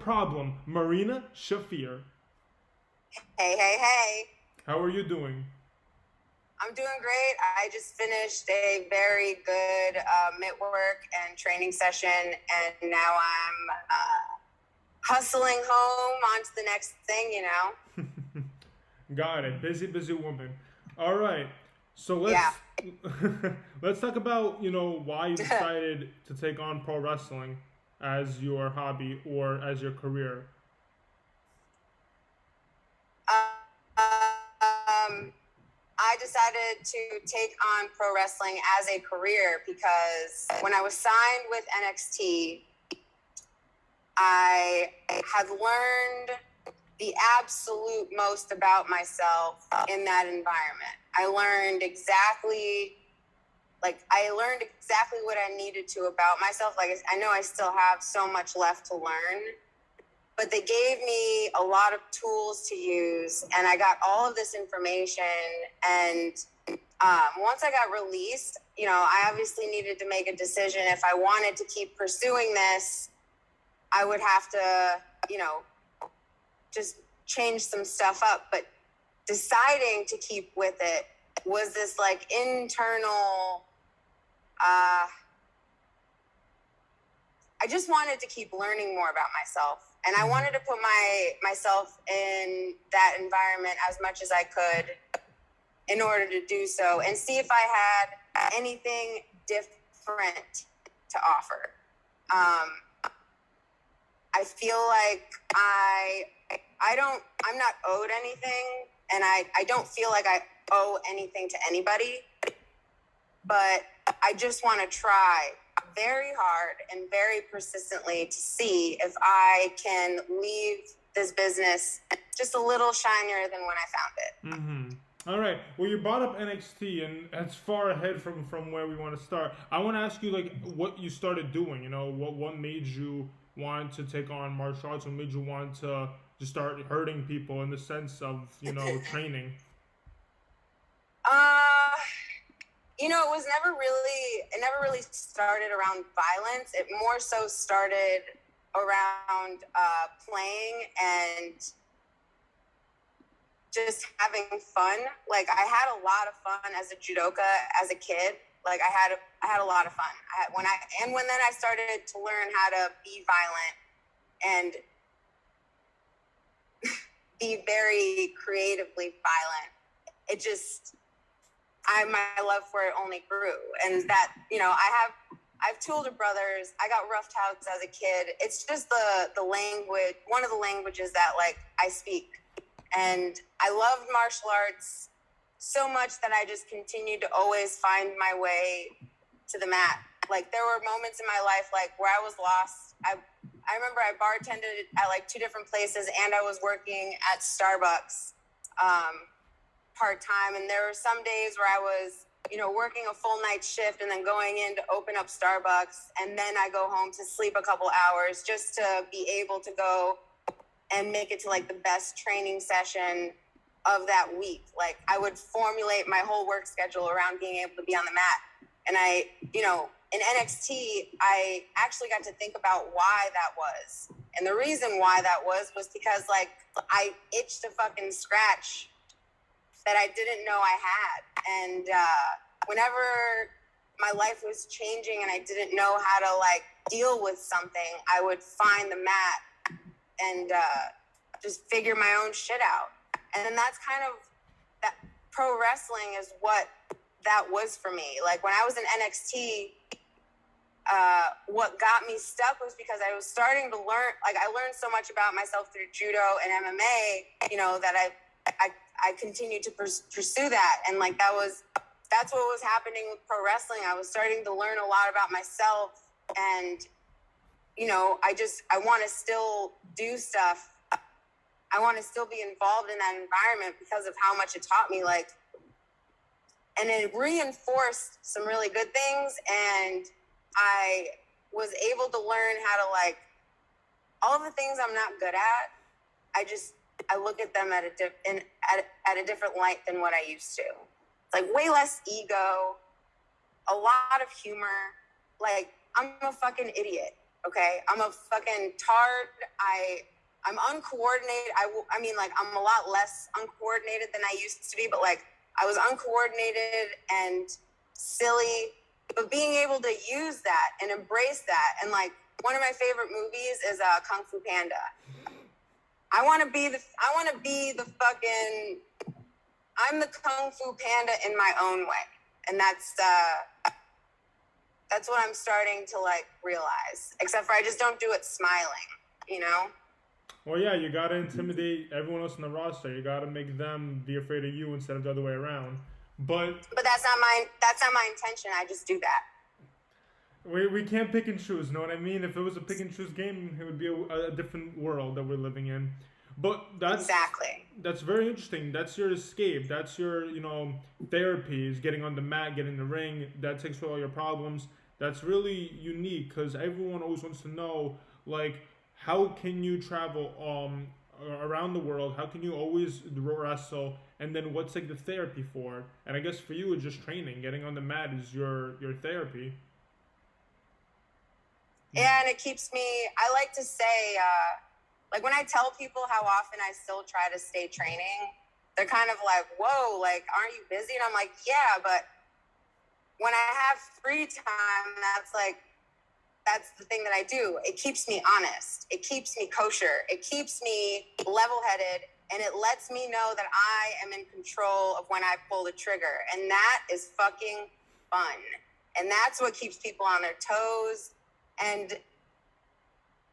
problem, Marina Shafir. Hey. How are you doing? I'm doing great. I just finished a very good mid-work and training session, and now I'm hustling home on to the next thing, you know? Got it. Busy woman. All right. So let's talk about, why you decided to take on pro wrestling as your hobby or as your career. I decided to take on pro wrestling as a career because when I was signed with NXT, I had learned the absolute most about myself in that environment. I learned exactly what I needed to about myself. Like, I know I still have so much left to learn, but they gave me a lot of tools to use, and I got all of this information. And once I got released, I obviously needed to make a decision. If I wanted to keep pursuing this, I would have to, just change some stuff up. But deciding to keep with it was this like internal, I just wanted to keep learning more about myself. And I wanted to put myself in that environment as much as I could in order to do so and see if I had anything different to offer. I feel like I'm not owed anything, and I don't feel like I owe anything to anybody, but I just want to try very hard and very persistently to see if I can leave this business just a little shinier than when I found it. Mm-hmm. All right. Well, you brought up NXT, and that's far ahead from where we want to start. I want to ask you, like, what you started doing. What made you want to take on martial arts? What made you want to just start hurting people in the sense of, training? It never really started around violence. It more so started around playing and just having fun. Like, I had a lot of fun as a judoka as a kid. Like, I had a lot of fun. When then I started to learn how to be violent and be very creatively violent, my love for it only grew. And that, I have two older brothers. I got roughed out as a kid. It's just the language, one of the languages that, like, I speak. And I loved martial arts so much that I just continued to always find my way to the mat. Like, there were moments in my life, like, where I was lost. I remember I bartended at, like, 2 different places, and I was working at Starbucks part-time. And there were some days where I was, working a full night shift and then going in to open up Starbucks. And then I go home to sleep a couple hours just to be able to go and make it to, like, the best training session of that week. Like, I would formulate my whole work schedule around being able to be on the mat. And in NXT, I actually got to think about why that was. And the reason why that was because, like, I itched a fucking scratch that I didn't know I had. And whenever my life was changing and I didn't know how to, like, deal with something, I would find the mat and just figure my own shit out. And then that's kind of, that pro wrestling is what that was for me. Like, when I was in NXT, what got me stuck was because I was starting to learn, like, I learned so much about myself through judo and MMA, that I continued to pursue that. And, like, that's what was happening with pro wrestling. I was starting to learn a lot about myself, and, I want to still do stuff. I want to still be involved in that environment because of how much it taught me, like, and it reinforced some really good things. And I was able to learn how to, like, all of the things I'm not good at, I look at them at a different light than what I used to. It's like way less ego, a lot of humor. Like, I'm a fucking idiot, Okay, I'm a fucking tard. I'm uncoordinated. I mean, like, I'm a lot less uncoordinated than I used to be, but like, I was uncoordinated and silly. But being able to use that and embrace that, and like, one of my favorite movies is Kung Fu Panda. I want to be the fucking. I'm the Kung Fu Panda in my own way, and that's what I'm starting to like realize. Except for I just don't do it smiling, you know. Well, yeah, you gotta intimidate everyone else in the roster. You gotta make them be afraid of you instead of the other way around. But that's not my intention. I just do that. We can't pick and choose. Know what I mean? If it was a pick and choose game, it would be a different world that we're living in. But that's very interesting. That's your escape. That's your therapy. Is getting on the mat, getting in the ring. That takes away all your problems. That's really unique because everyone always wants to know, like, how can you travel around the world? How can you always wrestle? And then what's like the therapy for? And I guess for you, it's just training. Getting on the mat is your therapy. Yeah, and it keeps me. I like to say, like when I tell people how often I still try to stay training, they're kind of like, "Whoa, like, aren't you busy?" And I'm like, "Yeah, but when I have free time, that's the thing that I do. It keeps me honest. It keeps me kosher. It keeps me level-headed, and it lets me know that I am in control of when I pull the trigger. And that is fucking fun. And that's what keeps people on their toes. And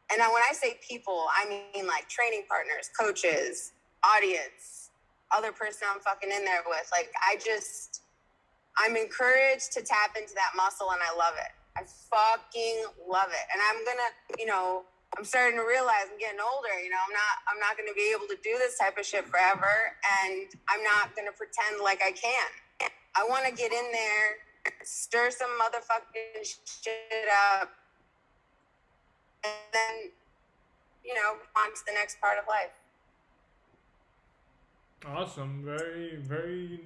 when I say people, I mean like training partners, coaches, audience, other person I'm fucking in there with. Like, I'm encouraged to tap into that muscle, and I love it. I fucking love it. And I'm gonna, I'm starting to realize I'm getting older, I'm not gonna be able to do this type of shit forever, and I'm not gonna pretend like I can. I wanna get in there, stir some motherfucking shit up, and then, on to the next part of life. Awesome. Very, very,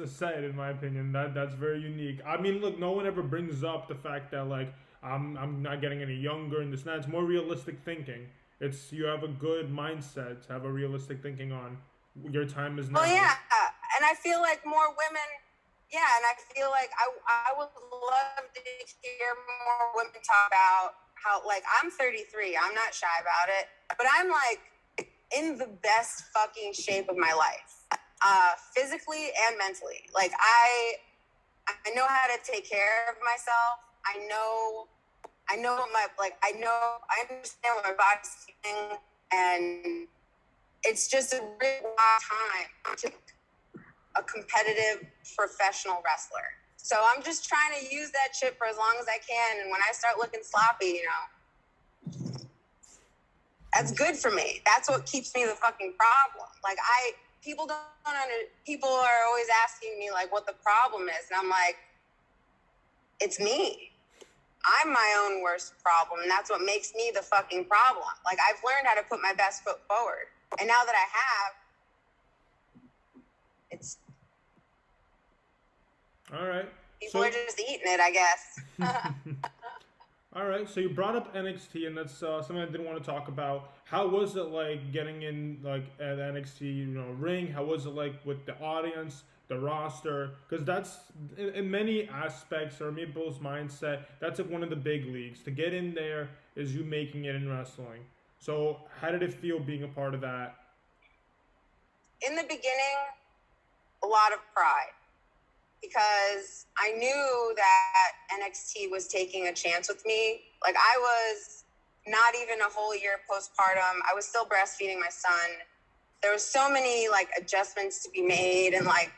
said, in my opinion. That's very unique. I mean, look, no one ever brings up the fact that, like, I'm not getting any younger and this and that. It's more realistic thinking. It's, you have a good mindset to have a realistic thinking on your time is now. Well, yeah. And I feel like more women, and I feel like I would love to hear more women talk about how, like, I'm 33. I'm not shy about it. But I'm, like, in the best fucking shape of my life, physically and mentally. Like, I know how to take care of myself. I understand what my body's feeling, and it's just a really long time to a competitive professional wrestler. So I'm just trying to use that shit for as long as I can, and when I start looking sloppy, that's good for me. That's what keeps me the fucking problem. Like, people are always asking me, like, what the problem is. And I'm like, it's me. I'm my own worst problem. And that's what makes me the fucking problem. Like, I've learned how to put my best foot forward. And now that I have, it's... All right. People are just eating it, I guess. All right, so you brought up NXT, and that's something I didn't want to talk about. How was it like getting in, like, at NXT, ring? How was it like with the audience, the roster? Because that's, in many aspects, or people's mindset, that's like one of the big leagues. To get in there is you making it in wrestling. So how did it feel being a part of that? In the beginning, a lot of pride. Because I knew that NXT was taking a chance with me. Like, I was not even a whole year postpartum. I was still breastfeeding my son. There was so many, like, adjustments to be made. And, like,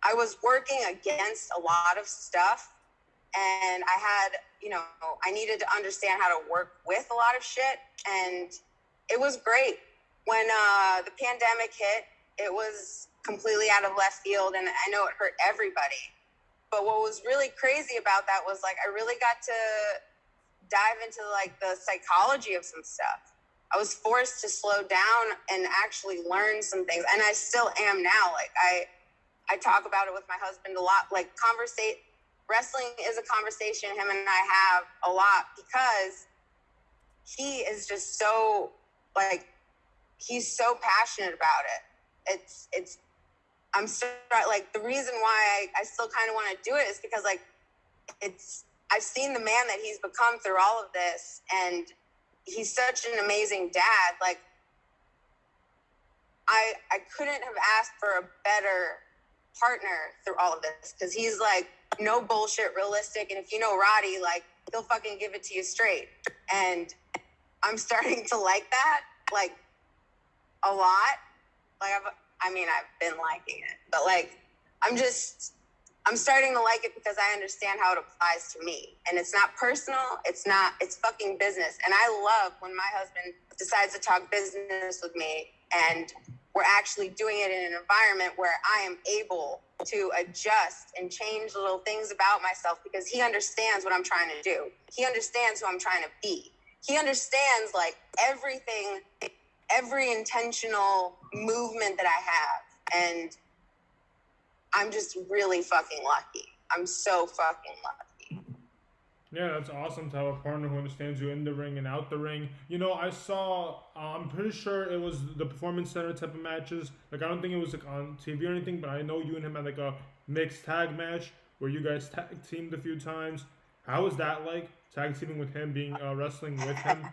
I was working against a lot of stuff. And I had, I needed to understand how to work with a lot of shit. And it was great. When the pandemic hit, it was completely out of left field, and I know it hurt everybody. But what was really crazy about that was, like, I really got to dive into, like, the psychology of some stuff. I was forced to slow down and actually learn some things, and I still am now. Like, I talk about it with my husband a lot. Like, wrestling is a conversation him and I have a lot, because he is just so, like, he's so passionate about it. I'm so, like, the reason why I still kind of want to do it is because, like, I've seen the man that he's become through all of this, and he's such an amazing dad. Like, I couldn't have asked for a better partner through all of this, because he's, like, no bullshit, realistic, and if you know Roddy, like, he'll fucking give it to you straight. And I'm starting to like that, like, a lot. Like, I've been liking it, but, like, I'm starting to like it because I understand how it applies to me. And it's not personal. It's fucking business. And I love when my husband decides to talk business with me, and we're actually doing it in an environment where I am able to adjust and change little things about myself, because he understands what I'm trying to do. He understands who I'm trying to be. He understands, like, everything, every intentional movement that I have. And I'm just really fucking lucky. I'm so fucking lucky. Yeah, that's awesome to have a partner who understands you in the ring and out the ring. You know, I saw, I'm pretty sure it was the Performance Center type of matches. Like, I don't think it was, like, on TV or anything, but I know you and him had, like, a mixed tag match where you guys tag teamed a few times. How was that like, tag teaming with him, being wrestling with him?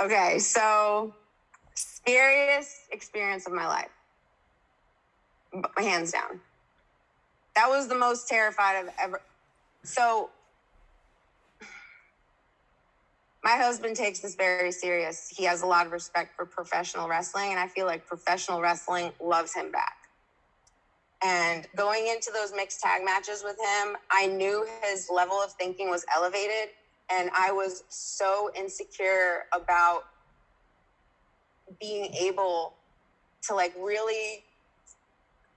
Okay, so scariest experience of my life. Hands down. That was the most terrified I've ever. So my husband takes this very serious. He has a lot of respect for professional wrestling, and I feel like professional wrestling loves him back. And going into those mixed tag matches with him, I knew his level of thinking was elevated, and I was so insecure about being able to, like, really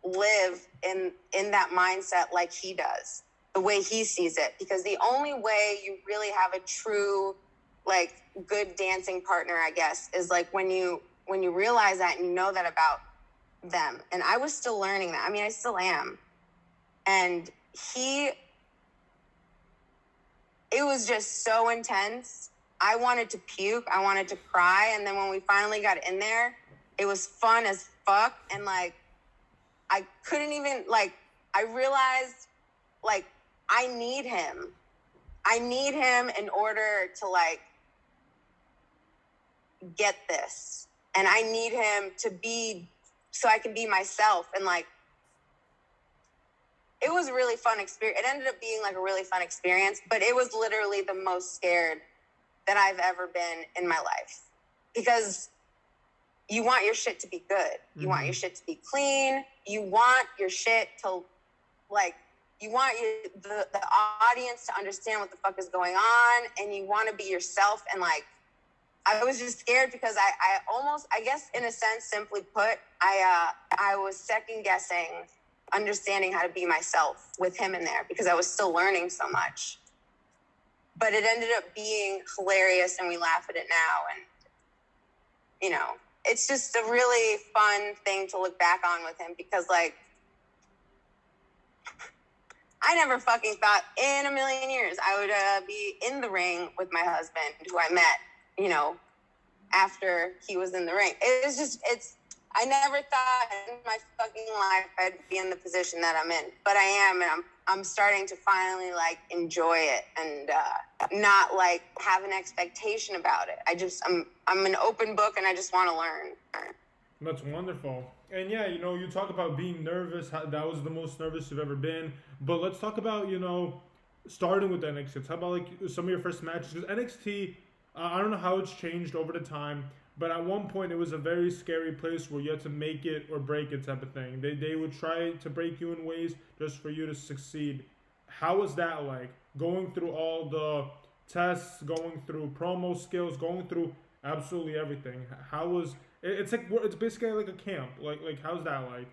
live in that mindset like he does, the way he sees it. Because the only way you really have a true, like, good dancing partner, I guess, is, like, when you realize that and you know that about them. And I was still learning that. I mean, I still am. And it was just so intense. I wanted to puke. I wanted to cry. And then when we finally got in there, it was fun as fuck. And, like, I couldn't even, like, I realized, like, I need him. I need him in order to, like, get this. And I need him to be, so I can be myself. And, like, it was a really fun experience. It ended up being, like, a really fun experience, but it was literally the most scared that I've ever been in my life. Because you want your shit to be good. You want your shit to be clean. You want your shit to, like, you want the audience to understand what the fuck is going on, and you want to be yourself. And, like, I was just scared because I almost, I guess, in a sense, simply put, I was second guessing understanding how to be myself with him in there, because I was still learning so much. But it ended up being hilarious, and we laugh at it now. And, you know, it's just a really fun thing to look back on with him, because, like, I never fucking thought in a million years I would be in the ring with my husband, who I met, you know, after he was in the ring. I never thought in my fucking life I'd be in the position that I'm in, but I am, and I'm starting to finally, like, enjoy it, and not, like, have an expectation about it. I'm an open book, and I just want to learn. That's wonderful. And yeah, you know, you talk about being nervous. That was the most nervous you've ever been. But let's talk about, you know, starting with NXT. Let's talk about, like, some of your first matches. Because NXT, I don't know how it's changed over the time, but at one point it was a very scary place where you had to make it or break it type of thing. They would try to break you in ways just for you to succeed. How was that like? Going through all the tests, going through promo skills, going through absolutely everything. How was it's like, it's basically like a camp. Like how's that like?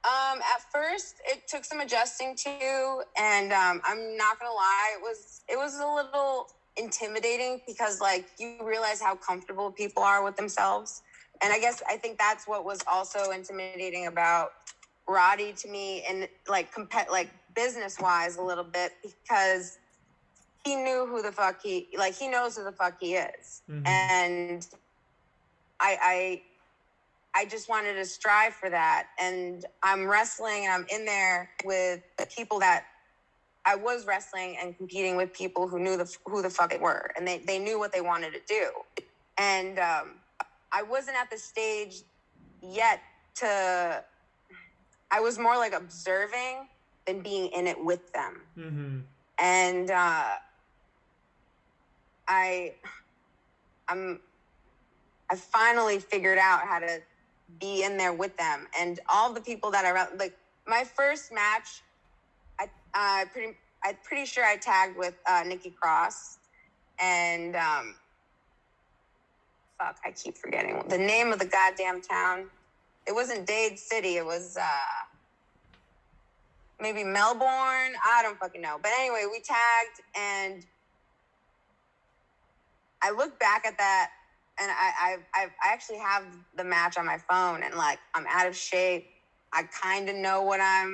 At first it took some adjusting to, and I'm not gonna lie, it was a little intimidating, because, like, you realize how comfortable people are with themselves. And I think that's what was also intimidating about Roddy to me, and, like, business wise a little bit, because he knew who the fuck he knows who the fuck he is. And I just wanted to strive for that. And I'm wrestling and I'm in there with people that I was wrestling and competing with people who knew who the fuck they were. And they knew what they wanted to do. And I wasn't at the stage yet I was more like observing than being in it with them. And I finally figured out how to be in there with them. And all the people that like my first match, I'm pretty sure I tagged with Nikki Cross, and fuck, I keep forgetting the name of the goddamn town. It wasn't Dade City. It was maybe Melbourne. I don't fucking know. But anyway, we tagged, and I look back at that, and I actually have the match on my phone, and like I'm out of shape. I kind of know what I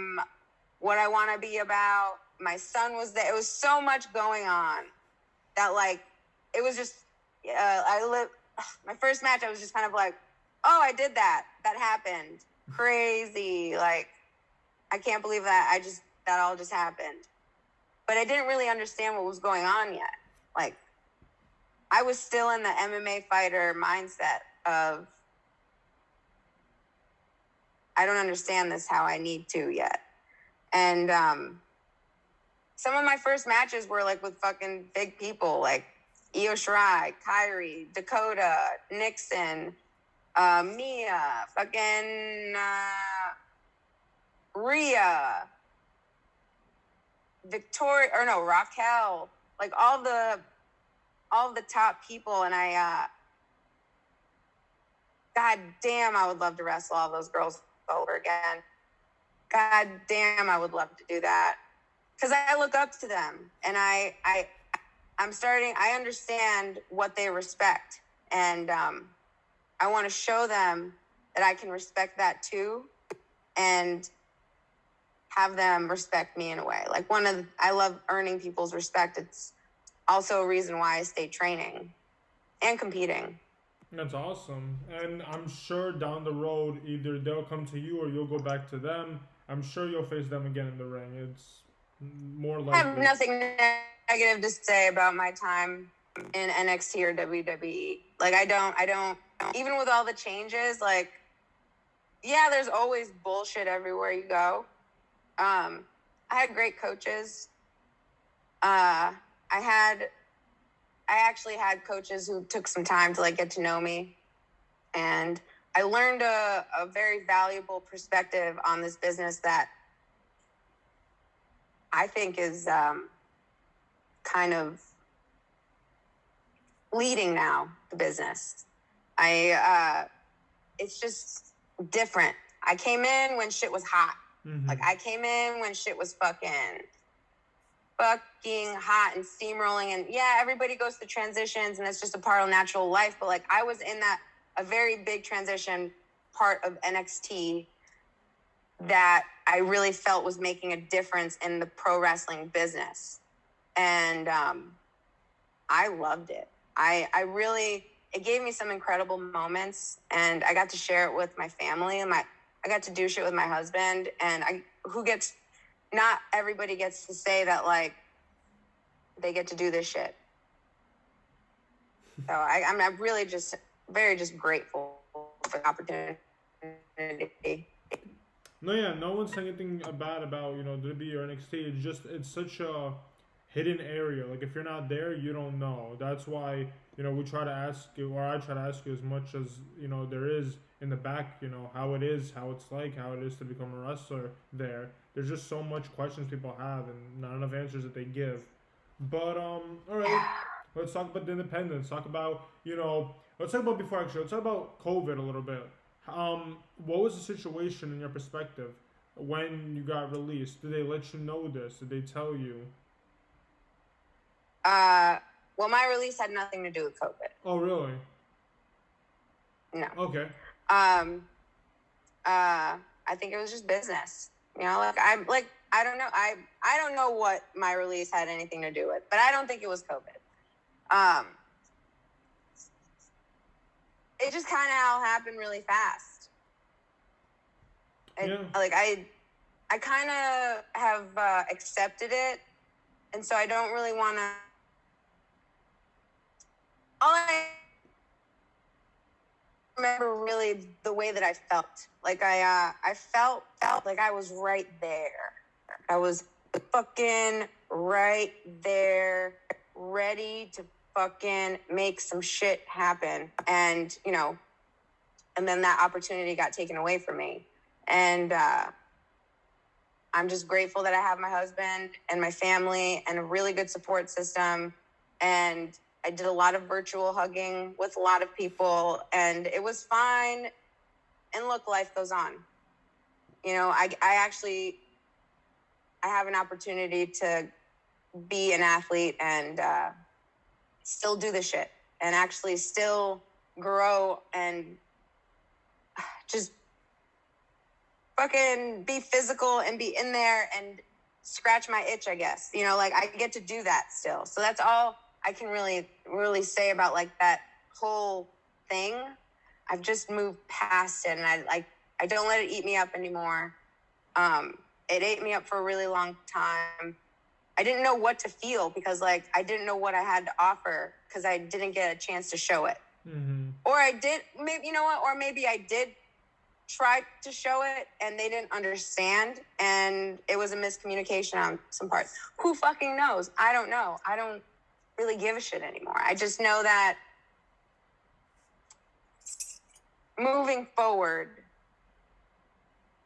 want to be about. My son was there. It was so much going on that like it was just my first match. I was just kind of like, oh, I did that. That happened. Crazy. Like I can't believe that that all just happened. But I didn't really understand what was going on yet. Like I was still in the MMA fighter mindset of I don't understand this how I need to yet. And some of my first matches were like with fucking big people like Io Shirai, Kyrie, Dakota, Nixon, Mia, fucking Rhea, Raquel, like all the top people. And God damn, I would love to wrestle all those girls over again. God damn, I would love to do that. Because I look up to them, and I understand what they respect. And I want to show them that I can respect that too, and have them respect me in a way. Like I love earning people's respect. It's also a reason why I stay training and competing. That's awesome. And I'm sure down the road, either they'll come to you or you'll go back to them. I'm sure you'll face them again in the ring. It's more likely. I have nothing negative to say about my time in NXT or WWE. Like I don't, even with all the changes, like, yeah, there's always bullshit everywhere you go. I had great coaches. I actually had coaches who took some time to like get to know me, and I learned a very valuable perspective on this business that I think is kind of leading now the business. It's just different. I came in when shit was hot. Like I came in when shit was fucking hot and steamrolling, and yeah, everybody goes through transitions and it's just a part of natural life, but like I was in a very big transition part of NXT that I really felt was making a difference in the pro wrestling business. And I loved it. It gave me some incredible moments, and I got to share it with my family, and I got to do shit with my husband, and not everybody gets to say that, like, they get to do this shit. So I'm really just grateful for the opportunity. No, yeah, no one's saying anything bad about, WWE or NXT. It's such a hidden area. Like, if you're not there, you don't know. That's why, we try to ask you, or I try to ask you as much as, there is in the back, how it is, how it's like, how it is to become a wrestler there. There's just so much questions people have and not enough answers that they give. But, all right, let's talk about the independence. Talk about, let's talk about COVID a little bit. What was the situation in your perspective when you got released? Did they let you know this? Did they tell you? Well, my release had nothing to do with COVID. Oh, really? No. Okay. I think it was just business. I don't know. I don't know what my release had anything to do with, but I don't think it was COVID. It just kind of all happened really fast. Like I kind of have accepted it, and so I don't really want to. All I remember really the way that I felt. Like I felt like I was right there. I was fucking right there, ready to fucking make some shit happen. And, you know, and then that opportunity got taken away from me. And I'm just grateful that I have my husband and my family and a really good support system. And I did a lot of virtual hugging with a lot of people, and it was fine. And look, life goes on. You know, I have an opportunity to be an athlete and still do the shit and actually still grow and just fucking be physical and be in there and scratch my itch, I guess. You know, like I get to do that still. So that's all I can really say about like that whole thing. I've just moved past it, and I don't let it eat me up anymore. It ate me up for a really long time. I didn't know what to feel because like I didn't know what I had to offer because I didn't get a chance to show it. Mm-hmm. Or I did, maybe, you know what? Or maybe I did try to show it and they didn't understand, and it was a miscommunication on some parts. Who fucking knows? I don't know. I don't really give a shit anymore. I just know that moving forward,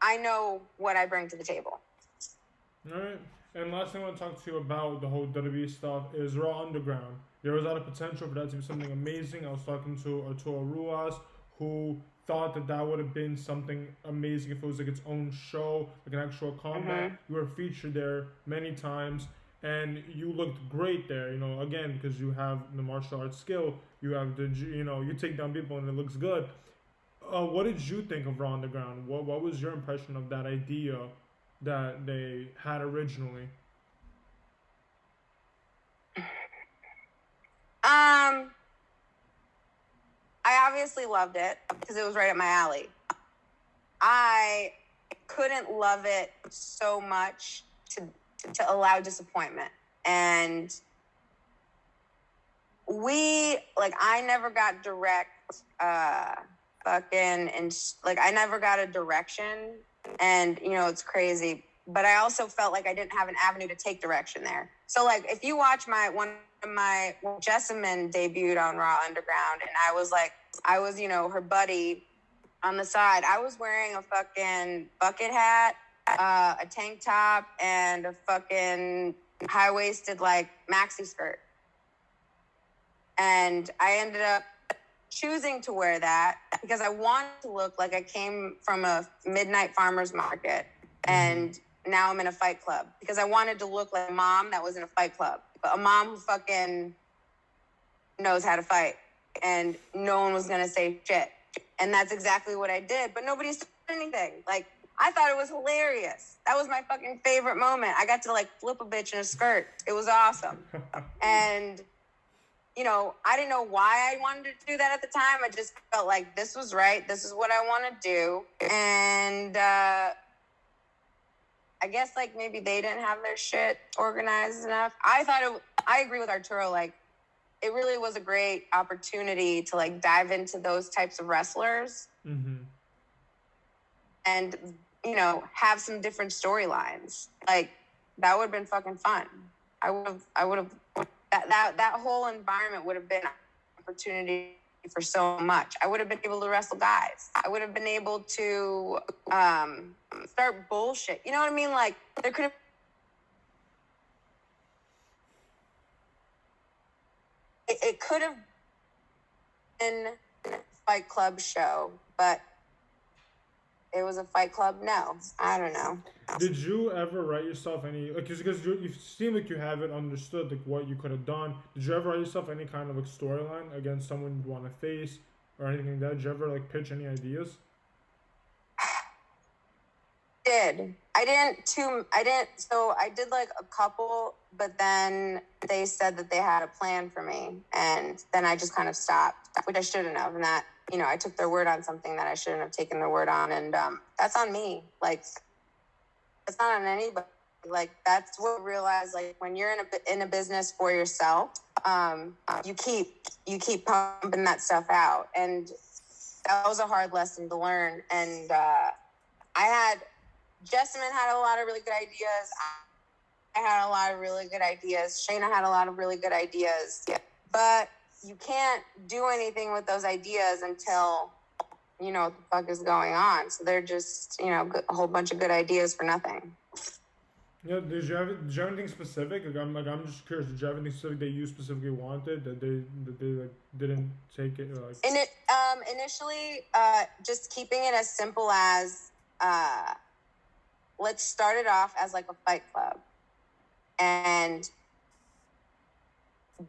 I know what I bring to the table. All right. And last thing I want to talk to you about the whole WWE stuff is Raw Underground. There was a lot of potential for that to be something amazing. I was talking to Arturo Ruas, who thought that that would have been something amazing if it was like its own show, like an actual combat. Mm-hmm. You were featured there many times, and you looked great there. You know, again, because you have the martial arts skill, you have the, you know, you take down people and it looks good. What did you think of Raw Underground? What was your impression of that idea that they had originally? I obviously loved it because it was right up my alley. I couldn't love it so much to allow disappointment. And I never got direct I never got a direction, and you know, it's crazy, but I also felt like I didn't have an avenue to take direction there. So like if you watch Jessamine debuted on Raw Underground, and I was you know, her buddy on the side. I was wearing a fucking bucket hat, a tank top, and a fucking high-waisted like maxi skirt, and I ended up choosing to wear that because I wanted to look like I came from a midnight farmer's market and now I'm in a fight club, because I wanted to look like a mom that was in a fight club, but a mom who fucking knows how to fight and no one was going to say shit. And that's exactly what I did, but nobody said anything. Like, I thought it was hilarious. That was my fucking favorite moment. I got to like flip a bitch in a skirt. It was awesome. And you know, I didn't know why I wanted to do that at the time. I just felt like this was right. This is what I want to do. And I guess, like, maybe they didn't have their shit organized enough. I agree with Arturo. Like, it really was a great opportunity to, like, dive into those types of wrestlers. Mm-hmm. And, you know, have some different storylines. Like, that would have been fucking fun. I would have... That whole environment would have been an opportunity for so much. I would have been able to wrestle guys. I would have been able to start bullshit. You know what I mean? Like, there could have... It could have been a Fight Club show, but it was a Fight Club. No, I don't know. Did you ever write yourself any, like, because you seem like you haven't understood like what you could have done. Did you ever write yourself any kind of like storyline against someone you want to face or anything like that? Did you ever like pitch any ideas? So I did like a couple, but then they said that they had a plan for me, and then I just kind of stopped, which I shouldn't have. And that, I took their word on something that I shouldn't have taken their word on, and that's on me. Like, it's not on anybody. Like, that's what I realized. Like, when you're in a business for yourself, you keep pumping that stuff out, and that was a hard lesson to learn. And Jessamine had a lot of really good ideas. I had a lot of really good ideas. Shayna had a lot of really good ideas. Yeah. But you can't do anything with those ideas until you know what the fuck is going on. So they're just, a whole bunch of good ideas for nothing. Yeah, did you have anything specific? I'm just curious. Did you have anything specific that you specifically wanted that they didn't take it? Initially, just keeping it as simple as let's start it off as like a fight club, and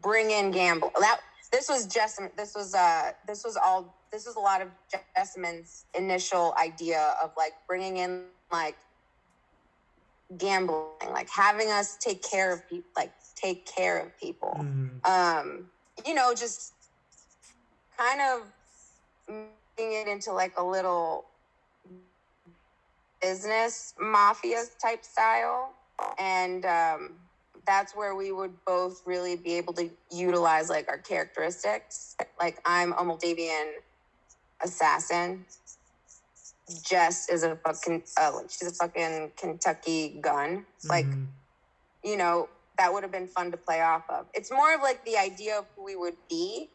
bring in gamble. This was a lot of Jessamine's initial idea of like bringing in like gambling, like having us take care of people, Mm-hmm. Just kind of making it into like a little business mafia type style. And that's where we would both really be able to utilize like our characteristics. Like I'm a Moldavian assassin. Jess is she's a fucking Kentucky gun. Mm-hmm. Like, that would have been fun to play off of. It's more of like the idea of who we would be,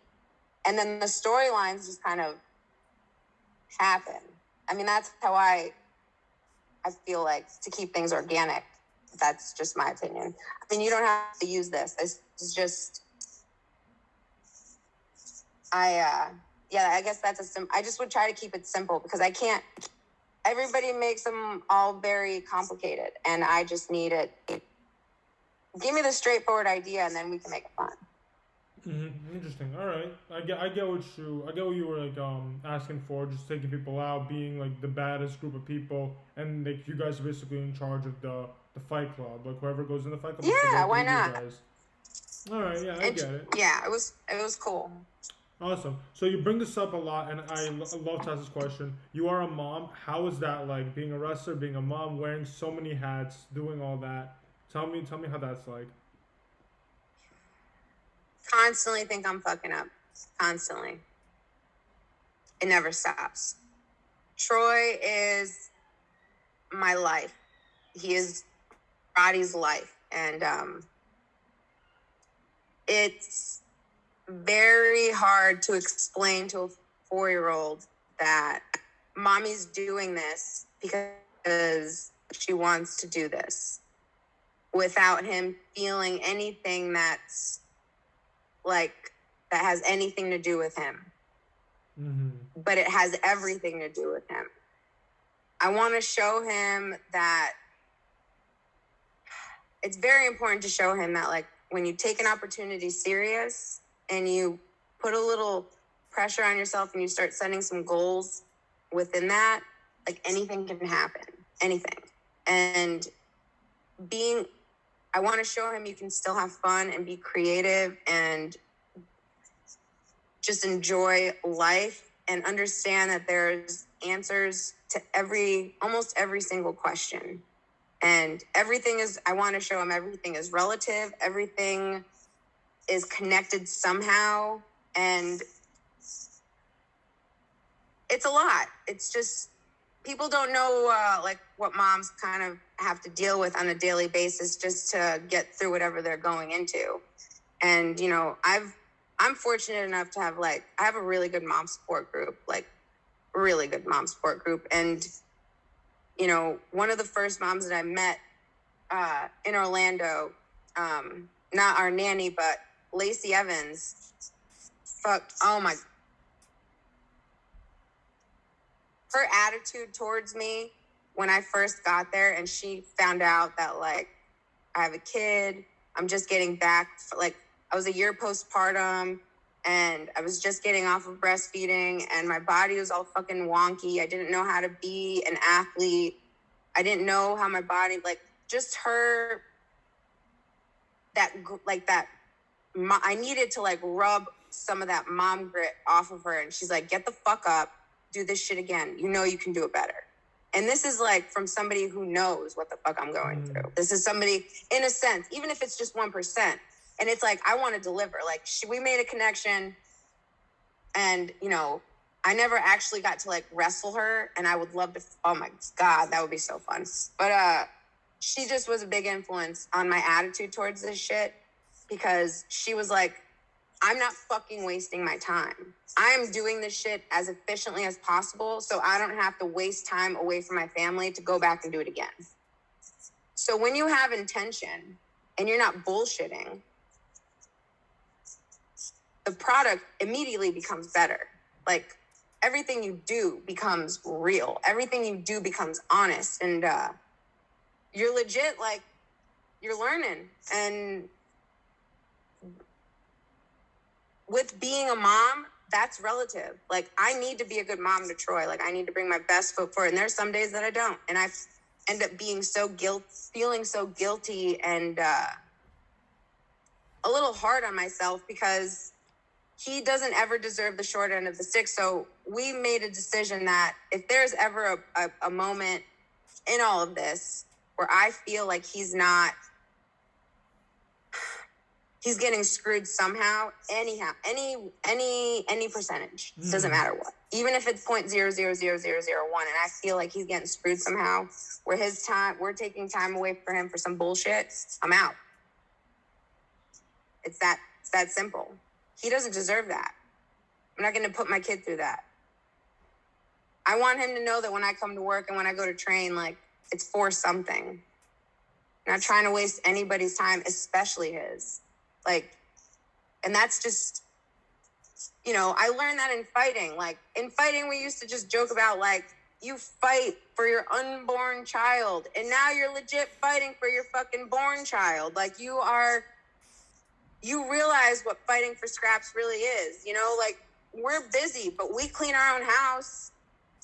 and then the storylines just kind of happen. I mean, that's how I feel like to keep things organic. That's just my opinion. I mean, you don't have to use this. It's just, I guess that's I just would try to keep it simple because I can't, everybody makes them all very complicated, and I just need it. Give me the straightforward idea, and then we can make it fun. Mm-hmm. Interesting. All right, I get what you were like asking for, just taking people out, being like the baddest group of people, and like you guys are basically in charge of the fight club. Like whoever goes in the fight club. Yeah, why not? All right, yeah, I get it. Yeah, it was cool. Awesome. So you bring this up a lot, and I love to ask this question. You are a mom. How is that like being a wrestler, being a mom, wearing so many hats, doing all that? Tell me how that's like. Constantly think I'm fucking up. Constantly. It never stops. Troy is my life. He is Roddy's life. And it's very hard to explain to a 4-year-old that mommy's doing this because she wants to do this, without him feeling anything that's like that has anything to do with him. Mm-hmm. But it has everything to do with him. I want to show him that it's very important to show him that like when you take an opportunity serious and you put a little pressure on yourself and you start setting some goals within that, like anything can happen, anything. And I want to show him you can still have fun and be creative and just enjoy life and understand that there's answers to almost every single question. And I want to show him everything is relative. Everything is connected somehow. And it's a lot. It's just, people don't know like what moms kind of have to deal with on a daily basis just to get through whatever they're going into. And, I'm fortunate enough to have I have a really good mom support group, And, one of the first moms that I met in Orlando, not our nanny, but Lacey Evans, her attitude towards me when I first got there and she found out that I have a kid, I'm just getting back, I was a year postpartum and I was just getting off of breastfeeding and my body was all fucking wonky. I didn't know how to be an athlete. I didn't know how my body, like, just her, I needed to, like, rub some of that mom grit off of her. And she's like, get the fuck up, do this shit again. You know you can do it better. And this is, like, from somebody who knows what the fuck I'm going through. This is somebody, in a sense, even if it's just 1%. And it's like, I want to deliver. Like, we made a connection. And, you know, I never actually got to, like, wrestle her. And I would love to, oh, my God, that would be so fun. But she just was a big influence on my attitude towards this shit. Because she was like, I'm not fucking wasting my time. I am doing this shit as efficiently as possible so I don't have to waste time away from my family to go back and do it again. So when you have intention and you're not bullshitting, the product immediately becomes better. Like, everything you do becomes real. Everything you do becomes honest. And you're legit, like, you're learning. And with being a mom, that's relative. Like, I need to be a good mom to Troy. Like, I need to bring my best foot forward. And there's some days that I don't. And I end up being feeling so guilty and a little hard on myself because he doesn't ever deserve the short end of the stick. So we made a decision that if there's ever a moment in all of this where I feel like he's getting screwed somehow, anyhow, any percentage, doesn't matter what. Even if it's 0.000001 and I feel like he's getting screwed somehow, where we're taking time away from him for some bullshit, I'm out. It's that simple. He doesn't deserve that. I'm not going to put my kid through that. I want him to know that when I come to work and when I go to train, like, it's for something. I'm not trying to waste anybody's time, especially his. Like, and that's just, you know, I learned that in fighting. Like, in fighting, we used to just joke about, like, you fight for your unborn child, and now you're legit fighting for your fucking born child. Like, you realize what fighting for scraps really is, you know? Like, we're busy, but we clean our own house.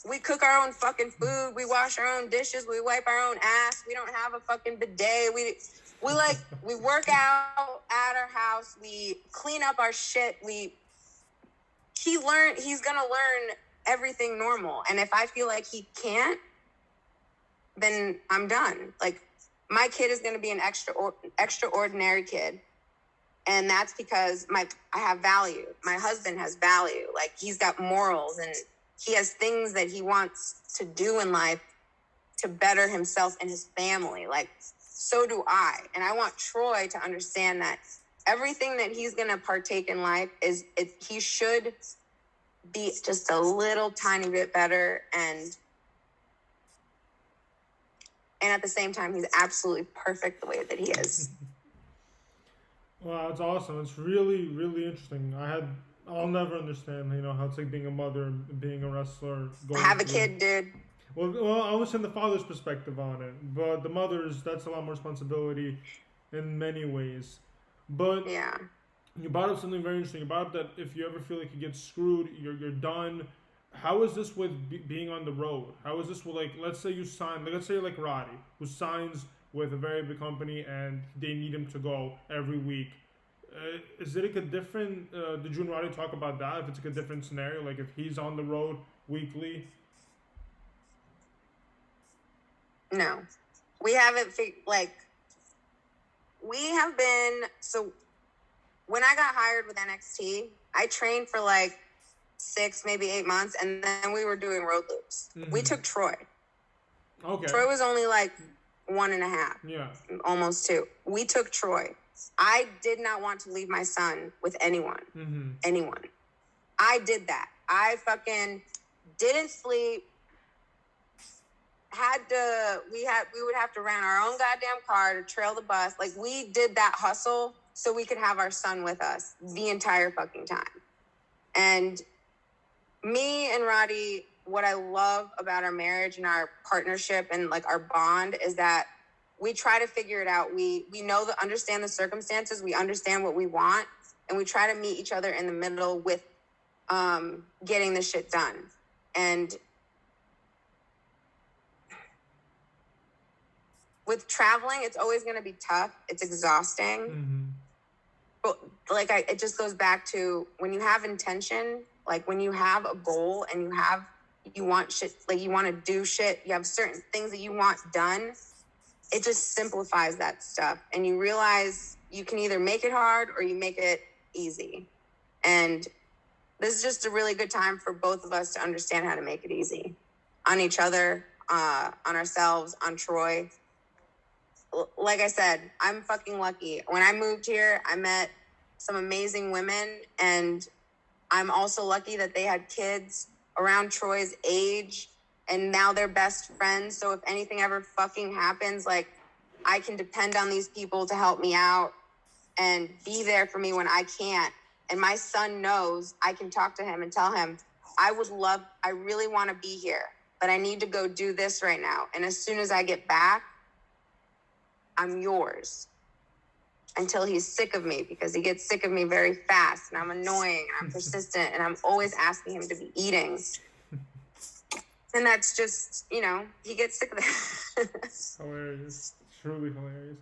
We cook our own fucking food. We wash our own dishes. We wipe our own ass. We don't have a fucking bidet. We work out at our house. We clean up our shit. He's going to learn everything normal. And if I feel like he can't, then I'm done. Like, my kid is going to be an extraordinary kid. And that's because I have value. My husband has value. Like, he's got morals and he has things that he wants to do in life to better himself and his family. Like, so do I. And I want Troy to understand that everything that he's going to partake in life he should be just a little tiny bit better. And at the same time, he's absolutely perfect the way that he is. Wow, it's awesome. It's really, really interesting. I'll never understand, you know, how it's like being a mother and being a wrestler. Have a kid, dude. Well, I understand the father's perspective on it, but the mother's, that's a lot more responsibility in many ways. But yeah, you brought up something very interesting. You brought up that if you ever feel like you get screwed, you're done. How is this with being on the road? How is this with, like, let's say you sign, like, let's say you're like Roddy, who signs with a very big company and they need him to go every week. Is it like a different, did you and Roddy talk about that? If it's like a different scenario, like if he's on the road weekly? No. We haven't, we have been, so when I got hired with NXT, I trained for like 6, maybe 8 months, and then we were doing road loops. Mm-hmm. We took Troy. Okay. Troy was only like 1.5. Yeah. Almost 2. We took Troy. I did not want to leave my son with anyone. Mm-hmm. Anyone. I did that. I fucking didn't sleep. We would have to rent our own goddamn car to trail the bus. Like, we did that hustle so we could have our son with us the entire fucking time. And me and Roddy, what I love about our marriage and our partnership and like our bond is that we try to figure it out. We understand the circumstances. We understand what we want, and we try to meet each other in the middle with getting the shit done. And with traveling, it's always going to be tough. It's exhausting. Mm-hmm. But like, it just goes back to when you have intention, like when you have a goal and you want shit, like you want to do shit, you have certain things that you want done. It just simplifies that stuff. And you realize you can either make it hard or you make it easy. And this is just a really good time for both of us to understand how to make it easy on each other, on ourselves, on Troy. Like I said, I'm fucking lucky. When I moved here, I met some amazing women, and I'm also lucky that they had kids around Troy's age, and now they're best friends. So if anything ever fucking happens, like, I can depend on these people to help me out and be there for me when I can't. And my son knows I can talk to him and tell him, I really want to be here, but I need to go do this right now. And as soon as I get back, I'm yours. Until he's sick of me, because he gets sick of me very fast, and I'm annoying, and I'm persistent, and I'm always asking him to be eating. And that's just, he gets sick of it. Hilarious. Truly hilarious.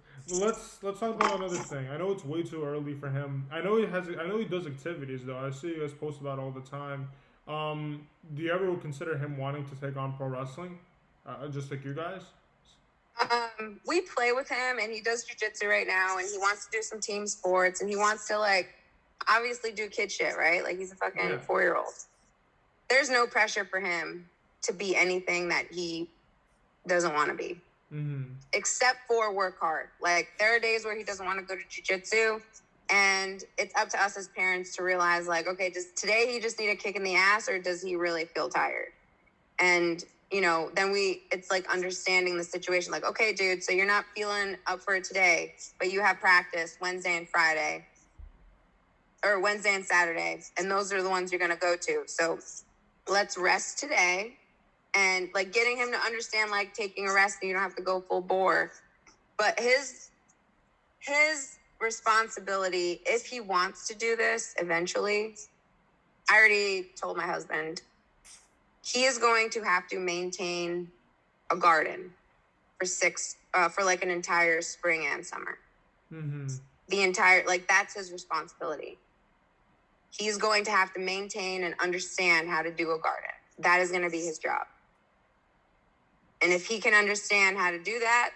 Let's talk about another thing. I know it's way too early for him. I know he does activities though. I see you guys post about it all the time. Do you ever consider him wanting to take on pro wrestling? Just like you guys? We play with him, and he does jiu-jitsu right now, and he wants to do some team sports, and he wants to, like, obviously do kid shit, right? Like, he's a fucking 4-year-old. There's no pressure for him to be anything that he doesn't want to be. Mm-hmm. Except for work hard. Like, there are days where he doesn't want to go to jiu-jitsu, and it's up to us as parents to realize, like, okay, does today he just need a kick in the ass, or does he really feel tired? And then it's like understanding the situation. Like, okay, dude, so you're not feeling up for it today, but you have practice Wednesday and Friday, or Wednesday and Saturday, and those are the ones you're going to go to. So let's rest today. And like getting him to understand, like, taking a rest, and you don't have to go full bore. But his responsibility, if he wants to do this eventually, I already told my husband, he is going to have to maintain a garden for like an entire spring and summer. Mm-hmm. That's his responsibility. He's going to have to maintain and understand how to do a garden. That is going to be his job. And if he can understand how to do that,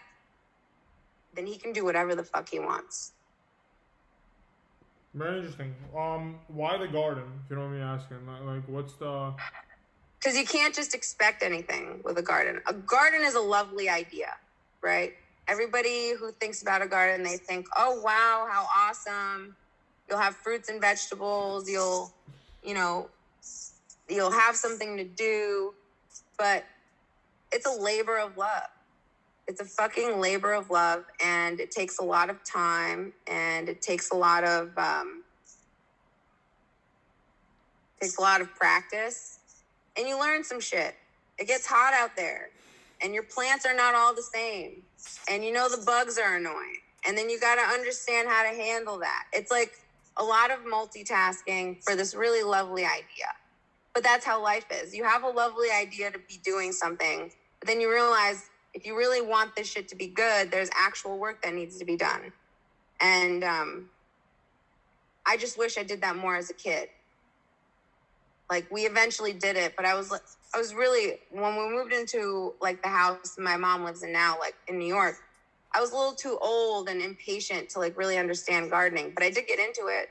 then he can do whatever the fuck he wants. Very interesting. Why the garden, if you don't mind me asking? Like, what's the... Because you can't just expect anything with a garden. A garden is a lovely idea, right? Everybody who thinks about a garden, they think, oh, wow, how awesome. You'll have fruits and vegetables. You'll have something to do. But it's a labor of love. It's a fucking labor of love, and it takes a lot of time, and it takes a lot of practice. And you learn some shit. It gets hot out there, and your plants are not all the same. And the bugs are annoying. And then you got to understand how to handle that. It's like a lot of multitasking for this really lovely idea. But that's how life is. You have a lovely idea to be doing something, but then you realize if you really want this shit to be good, there's actual work that needs to be done. And I just wish I did that more as a kid. Like, we eventually did it, but I was really, when we moved into, like, the house my mom lives in now, like, in New York, I was a little too old and impatient to, like, really understand gardening. But I did get into it.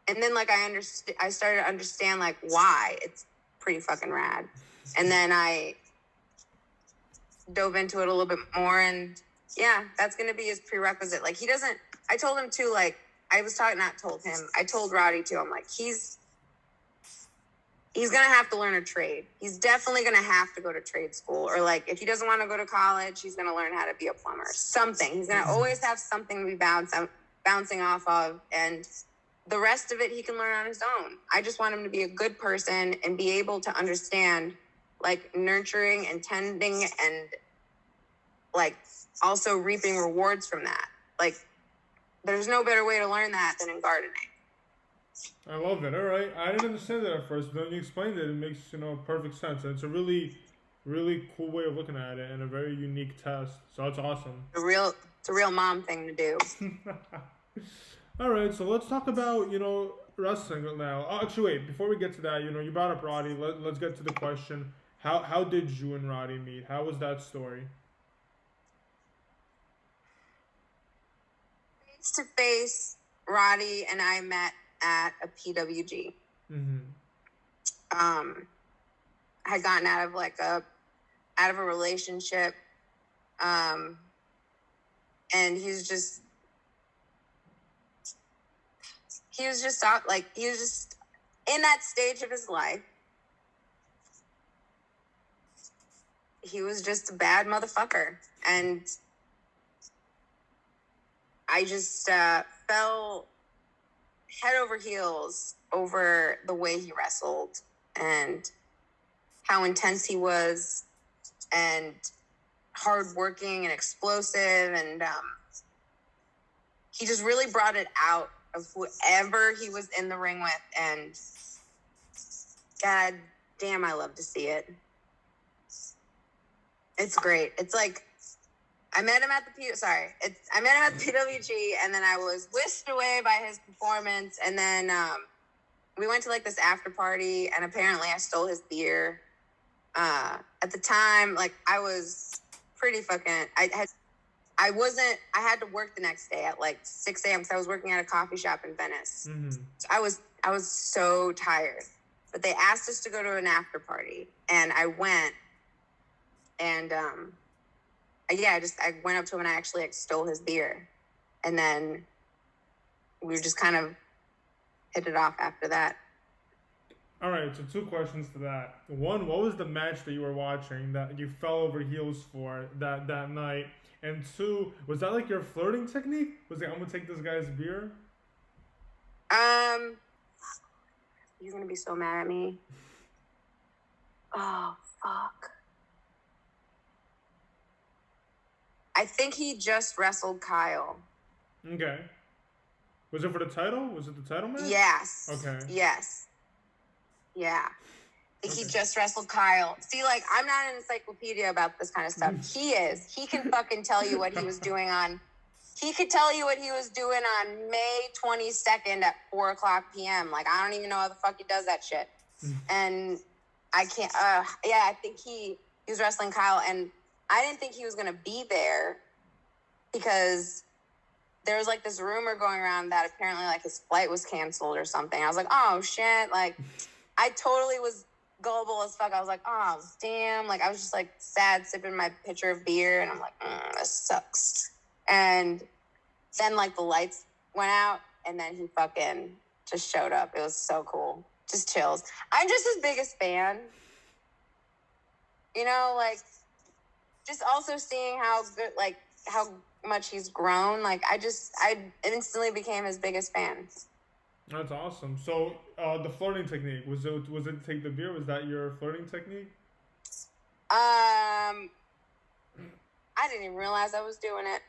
And then, like, I started to understand, like, why. It's pretty fucking rad. And then I dove into it a little bit more, and, yeah, that's going to be his prerequisite. Like, I told him, too, like, I told Roddy, too, I'm like, he's going to have to learn a trade. He's definitely going to have to go to trade school. Or, like, if he doesn't want to go to college, he's going to learn how to be a plumber. Something. He's going to always have something to be bouncing off of. And the rest of it he can learn on his own. I just want him to be a good person and be able to understand, like, nurturing and tending and, like, also reaping rewards from that. Like, there's no better way to learn that than in gardening. I love it. All right. I didn't understand that at first, but when you explained it, it makes, perfect sense. And it's a really really cool way of looking at it and a very unique test. So that's awesome. It's a real mom thing to do. All right, so let's talk about, wrestling now. Oh, actually, wait, before we get to that, you brought up Roddy. Let's get to the question. How did you and Roddy meet? How was that story? Face to face, Roddy and I met at a PWG. Mm-hmm. I had gotten out of a relationship, and he was just in that stage of his life. He was just a bad motherfucker, and I just fell head over heels over the way he wrestled and how intense he was and hardworking and explosive, and he just really brought it out of whoever he was in the ring with, and god damn, I love to see it. It's great. It's like I met him at the PWG, and then I was whisked away by his performance, and then we went to like this after party, and apparently I stole his beer. At the time, like I was pretty fucking. I had to work the next day at like 6 a.m. because I was working at a coffee shop in Venice. Mm-hmm. So I was so tired, but they asked us to go to an after party, and I went, and I went up to him and I actually like stole his beer, and then we just kind of hit it off after that. All right, so 2 questions to that. One, what was the match that you were watching that you fell over heels for that night? And 2, was that like your flirting technique? Was it, I'm gonna take this guy's beer? You're gonna be so mad at me. Oh fuck. I think he just wrestled Kyle. Okay. Was it for the title? Was it the title match? Yes. Okay. Yes. Yeah. I think he just wrestled Kyle. See, like, I'm not an encyclopedia about this kind of stuff. He is. He can fucking tell you what he was doing on... He could tell you what he was doing on May 22nd at 4 o'clock p.m. Like, I don't even know how the fuck he does that shit. And I can't... I think he was wrestling Kyle, and I didn't think he was going to be there because there was, like, this rumor going around that apparently, like, his flight was canceled or something. I was like, oh, shit. Like, I totally was gullible as fuck. I was like, oh, damn. Like, I was just, like, sad sipping my pitcher of beer, and I'm like, this sucks. And then, like, the lights went out, and then he fucking just showed up. It was so cool. Just chills. I'm just his biggest fan. You know, like, just also seeing how good, like, how much he's grown. Like, I instantly became his biggest fan. That's awesome. So, the flirting technique, was it take the beer? Was that your flirting technique? I didn't even realize I was doing it.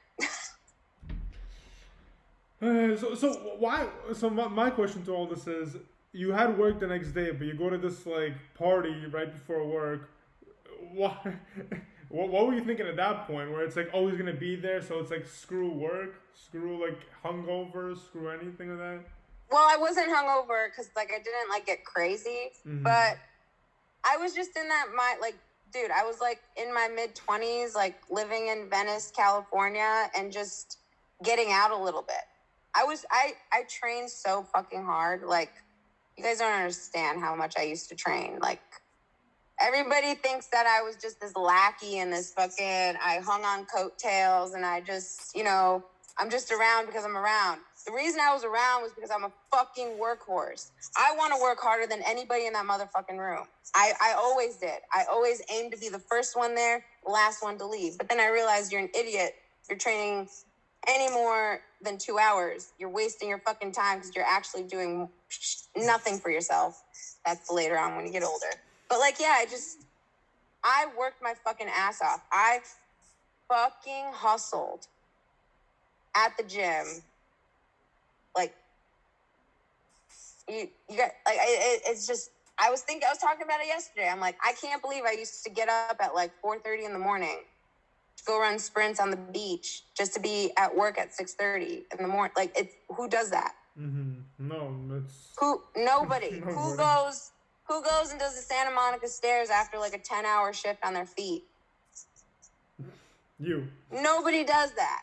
My question to all this is, you had work the next day, but you go to this like party right before work. Why? What were you thinking at that point? Where it's like always gonna be there, so it's like screw work, screw like hungover, screw anything of that. Well, I wasn't hungover because like I didn't like get crazy, but I was just in that dude, I was like in my mid-20s, like living in Venice, California, and just getting out a little bit. I trained so fucking hard. Like, you guys don't understand how much I used to train. Like, everybody thinks that I was just this lackey and this fucking, I hung on coattails and I just, I'm just around because I'm around. The reason I was around was because I'm a fucking workhorse. I want to work harder than anybody in that motherfucking room. I always did. I always aimed to be the first one there, the last one to leave. But then I realized you're an idiot. You're training any more than 2 hours. You're wasting your fucking time because you're actually doing nothing for yourself. That's later on when you get older. But like, yeah, I worked my fucking ass off. I fucking hustled at the gym. Like, you got, like, it's just, I was talking about it yesterday. I'm like, I can't believe I used to get up at like 4:30 in the morning to go run sprints on the beach just to be at work at 6:30 in the morning. Like, who does that? No, it's nobody. Who goes and does the Santa Monica stairs after like a 10-hour shift on their feet? You. Nobody does that.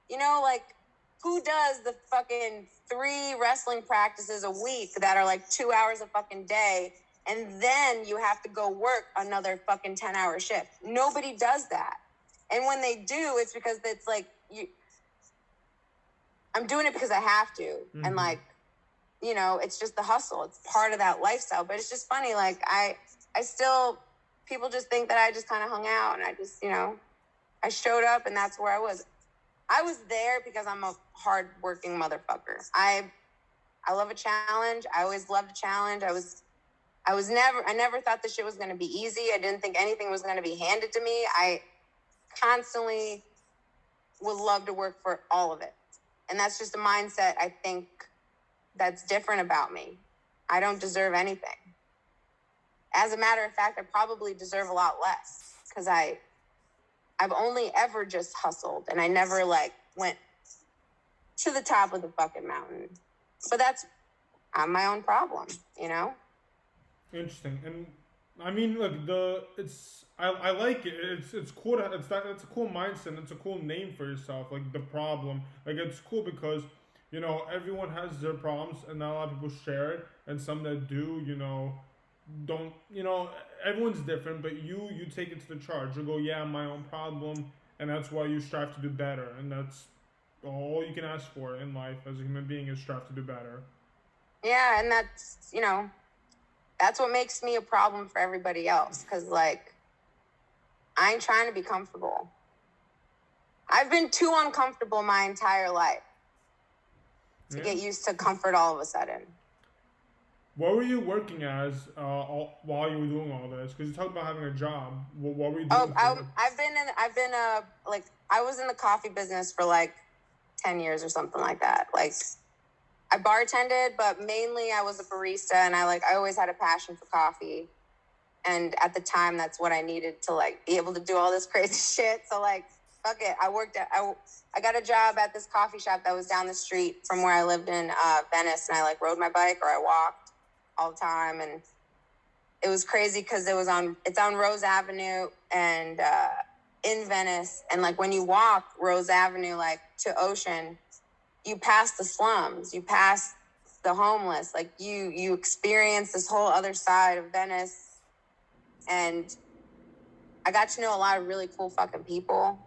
You know, like, who does the fucking 3 wrestling practices a week that are like 2 hours a fucking day, and then you have to go work another fucking 10-hour shift? Nobody does that. And when they do, it's because it's like, I'm doing it because I have to. And like, you know, it's just the hustle. It's part of that lifestyle. But it's just funny. Like, I still, people just think that I just kind of hung out, and I just, you know, I showed up, and that's where I was. I was there because I'm a hard-working motherfucker. I love a challenge. I always loved a challenge. I never thought this shit was going to be easy. I didn't think anything was going to be handed to me. I constantly would love to work for all of it. And that's just a mindset, I think, that's different about me. I don't deserve anything. As a matter of fact, I probably deserve a lot less because I've only ever just hustled, and I never like went to the top of the fucking mountain. But I'm my own problem, you know? Interesting. And I mean, look, I like it. It's cool it's a cool mindset. It's a cool name for yourself. Like, the problem. Like, it's cool because, you know, everyone has their problems, and not a lot of people share it. And some that do, you know, don't, you know, everyone's different. But you take it to the charge. You go, yeah, I'm my own problem, and that's why you strive to do better. And that's all you can ask for in life as a human being, is strive to do better. Yeah, and that's, you know, that's what makes me a problem for everybody else. Because, like, I ain't trying to be comfortable. I've been too uncomfortable my entire life to get used to comfort all of a sudden. What were you working as while you were doing all this? Because you talked about having a job. What were you doing? I was in the coffee business for like 10 years or something like that. Like, I bartended, but mainly I was a barista, and I always had a passion for coffee. And at the time, that's what I needed to like be able to do all this crazy shit. So like, fuck it. I got a job at this coffee shop that was down the street from where I lived in Venice, and I like rode my bike or I walked all the time. And it was crazy because it's on Rose Avenue and in Venice. And like, when you walk Rose Avenue, like to Ocean, you pass the slums, you pass the homeless, like you experience this whole other side of Venice. And I got to know a lot of really cool fucking people.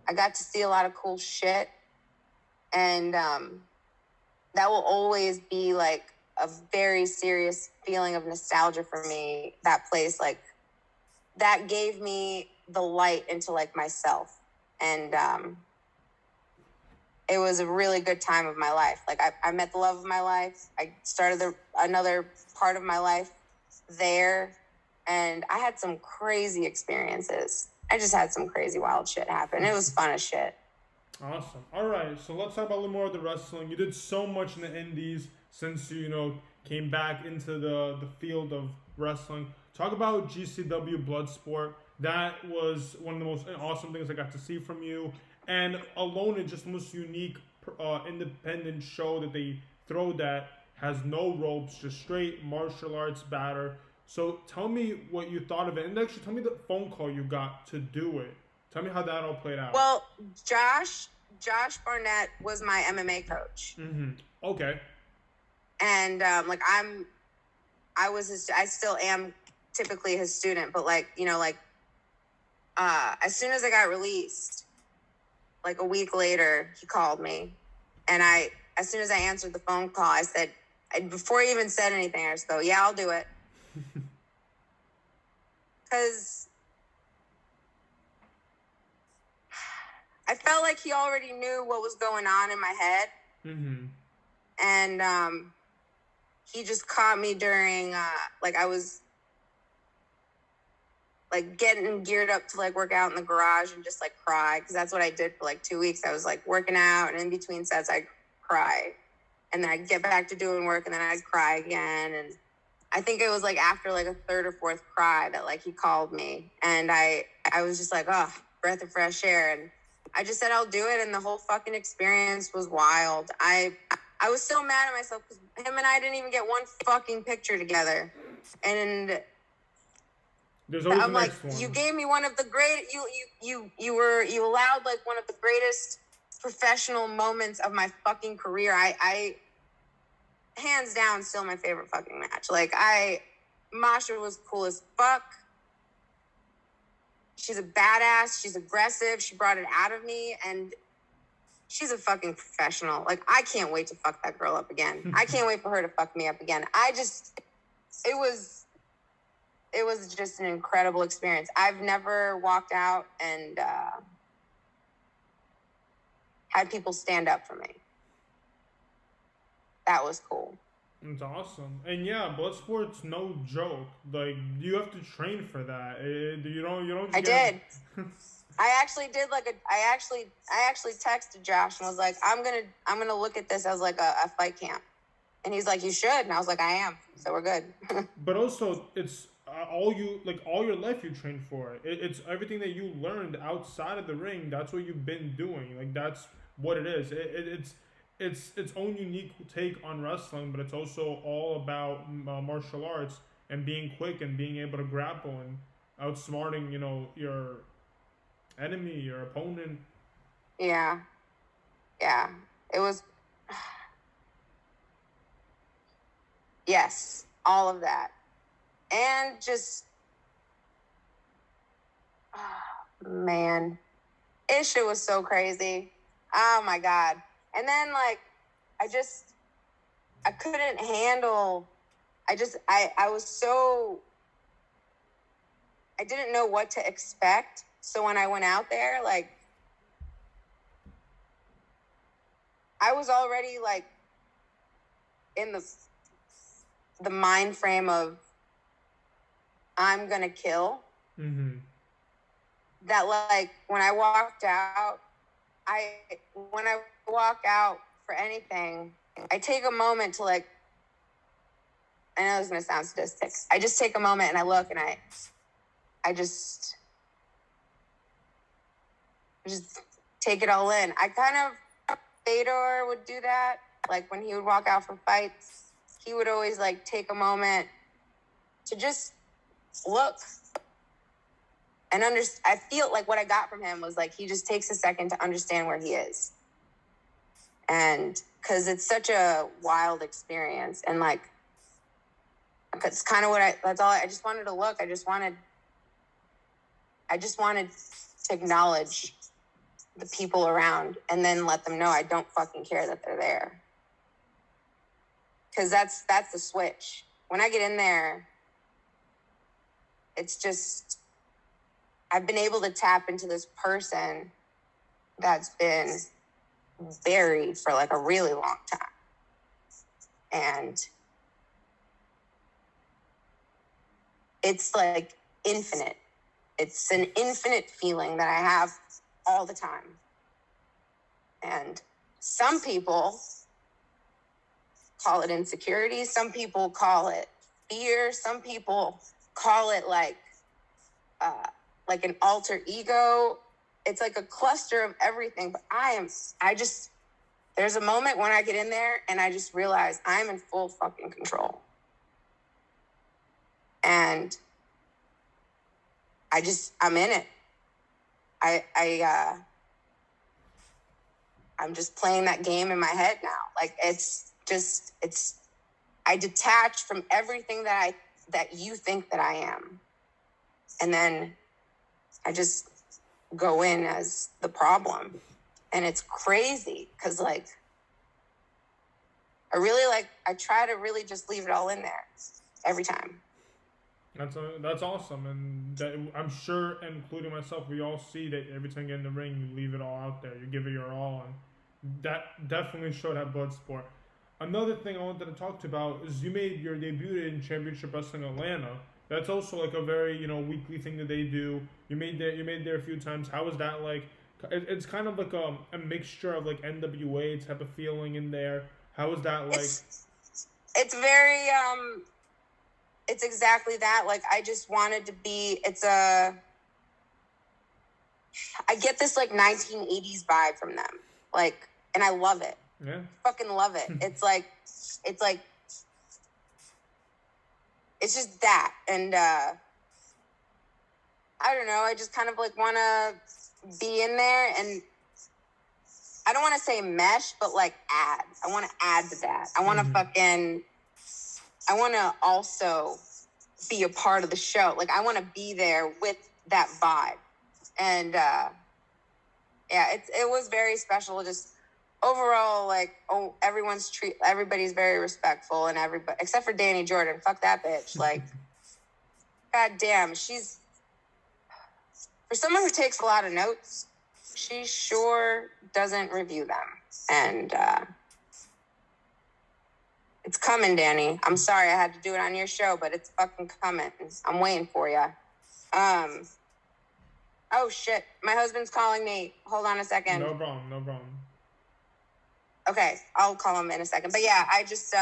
I got to see a lot of cool shit. And that will always be like a very serious feeling of nostalgia for me. That place, like, that gave me the light into like myself. And it was a really good time of my life. Like, I met the love of my life. I started another part of my life there. And I had some crazy experiences. I just had some crazy wild shit happen. It was fun as shit. Awesome. All right, so let's talk about a little more of the wrestling. You did so much in the indies since you came back into the field of wrestling. Talk about GCW Bloodsport. That was one of the most awesome things I got to see from you. And alone, it's just the most unique independent show that they throw that has no ropes, just straight martial arts batter. So tell me what you thought of it. And actually, tell me the phone call you got to do it. Tell me how that all played out. Well, Josh Barnett was my MMA coach. Mm-hmm. Okay. And I still am typically his student, but as soon as I got released, like a week later, he called me, and as soon as I answered the phone call, I said, before he even said anything, I just go, yeah, I'll do it. Because I felt like he already knew what was going on in my head. Mm-hmm. And he just caught me during, I was getting geared up to work out in the garage and just cry, because that's what I did for 2 weeks. I was working out, and in between sets I cried. and then I'd get back to doing work, and then I'd cry again. And I think it was like after like a third or fourth cry that like he called me, and I was just like, oh, breath of fresh air. And I just said I'll do it, and the whole fucking experience was wild. I was so mad at myself because him and I didn't even get one fucking picture together, and there's always I'm the like, next one. you gave me one of the great. You allowed like one of the greatest professional moments of my fucking career. I hands down still my favorite fucking match. Like Masha was cool as fuck. She's a badass. She's aggressive. She brought it out of me, and she's a fucking professional. Like, I can't wait to fuck that girl up again. I can't wait for her to fuck me up again. It was just an incredible experience. I've never walked out and had people stand up for me. That was cool. It's awesome. And yeah, Bloodsport's no joke. Like, you have to train for that. You don't just I did. I actually did I actually texted Josh and was like, I'm gonna look at this as like a fight camp. And he's like, you should. And I was like, I am. So we're good. But also, it's all your life you trained for it. It's everything that you learned outside of the ring. That's what you've been doing. Like, that's what it is. It's its own unique take on wrestling, but it's also all about martial arts and being quick and being able to grapple and outsmarting, your enemy, your opponent. Yeah. It was. Yes, all of that. And just, oh, man, this shit was so crazy. Oh my God. And then like, I couldn't handle, I was so, I didn't know what to expect. So when I went out there, like, I was already like in the mind frame of I'm gonna kill. Mm-hmm. That like when I walked out, when I walk out for anything, I take a moment to like, I know this is gonna sound sadistic. I just take a moment and I look and I just take it all in. I kind of, Fedor would do that. Like when he would walk out for fights, he would always like take a moment to just look and I feel like what I got from him was like, he just takes a second to understand where he is. And cause it's such a wild experience. And like, it's kind of that's all I just wanted to look. I just wanted to acknowledge the people around and then let them know I don't fucking care that they're there. Cause that's the switch. When I get in there, it's just, I've been able to tap into this person that's been buried for like a really long time. And it's like infinite. It's an infinite feeling that I have all the time. And some people call it insecurity. Some people call it fear. Some people call it like an alter ego. It's like a cluster of everything. But there's a moment when I get in there and I just realize I'm in full fucking control. And I'm in it. I'm just playing that game in my head now. Like I detach from everything that you think that I am. And then I just go in as the problem. And it's crazy because like, I try to really just leave it all in there every time. That's awesome. And I'm sure, including myself, we all see that every time you get in the ring, you leave it all out there. You give it your all. And that definitely showed at Bloodsport. Another thing I wanted to talk to you about is you made your debut in Championship Wrestling Atlanta. That's also like a very, weekly thing that they do. You made there a few times. How was that like? It's kind of like a mixture of like NWA type of feeling in there. How was that like? It's very it's exactly that. Like, I just wanted to be. I get this like 1980s vibe from them, like, and I love it. Yeah. Fucking love it. It's just that, and I don't know. I just kind of like want to be in there, and I don't want to say mesh, but like add. I want to add to that. I want to I want to also be a part of the show. Like, I want to be there with that vibe, and yeah, it was very special. Just overall, like, everybody's very respectful, and everybody except for Danny Jordan. Fuck that bitch. Like, god damn, she's for someone who takes a lot of notes, she sure doesn't review them. And it's coming, Danny. I'm sorry I had to do it on your show, but it's fucking coming. I'm waiting for you. Oh shit, my husband's calling me. Hold on a second. No problem. Okay, I'll call him in a second. But yeah, I just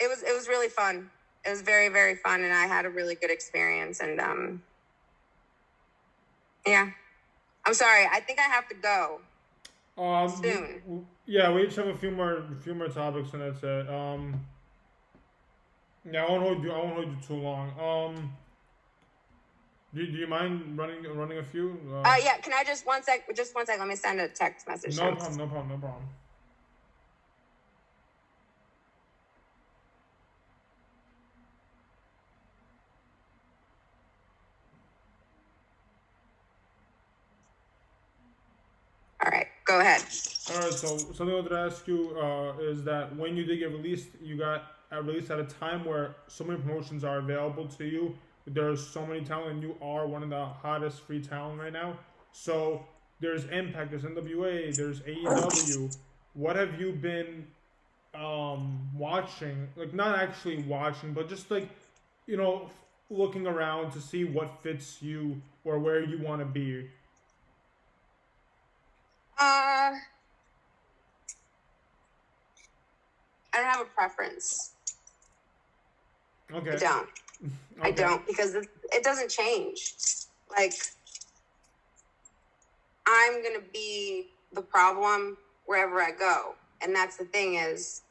it was really fun. It was very, very fun, and I had a really good experience. And yeah, I'm sorry. I think I have to go soon. Yeah, we each have a few more topics, and that's it. Yeah, I won't hold you too long. Do you mind running a few? Yeah. Can I just one sec? Let me send a text message. No problem. All right, go ahead. All right. So something I wanted to ask you is that when you did get released, you got released at a time where so many promotions are available to you. There's so many talent, and you are one of the hottest free talent right now. So there's Impact, there's NWA, there's AEW. What have you been watching? Like, not actually watching, but just like, looking around to see what fits you or where you want to be. I don't have a preference. Okay. I don't. Okay. I don't, because it doesn't change. Like, I'm going to be the problem wherever I go. And that's the thing is,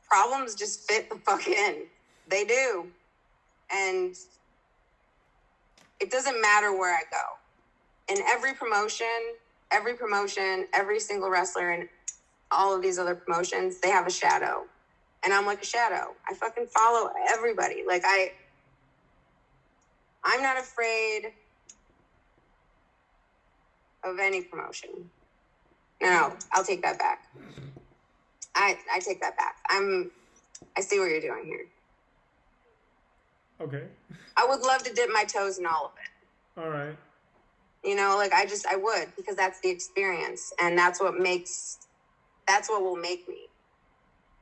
problems just fit the fuck in. They do. And it doesn't matter where I go. In every promotion, every single wrestler in all of these other promotions, they have a shadow. And I'm like a shadow. I fucking follow everybody. Like, I'm not afraid of any promotion. No, I'll take that back. I take that back. I see what you're doing here. Okay. I would love to dip my toes in all of it. All right. Like, I would, because that's the experience, and that's what will make me.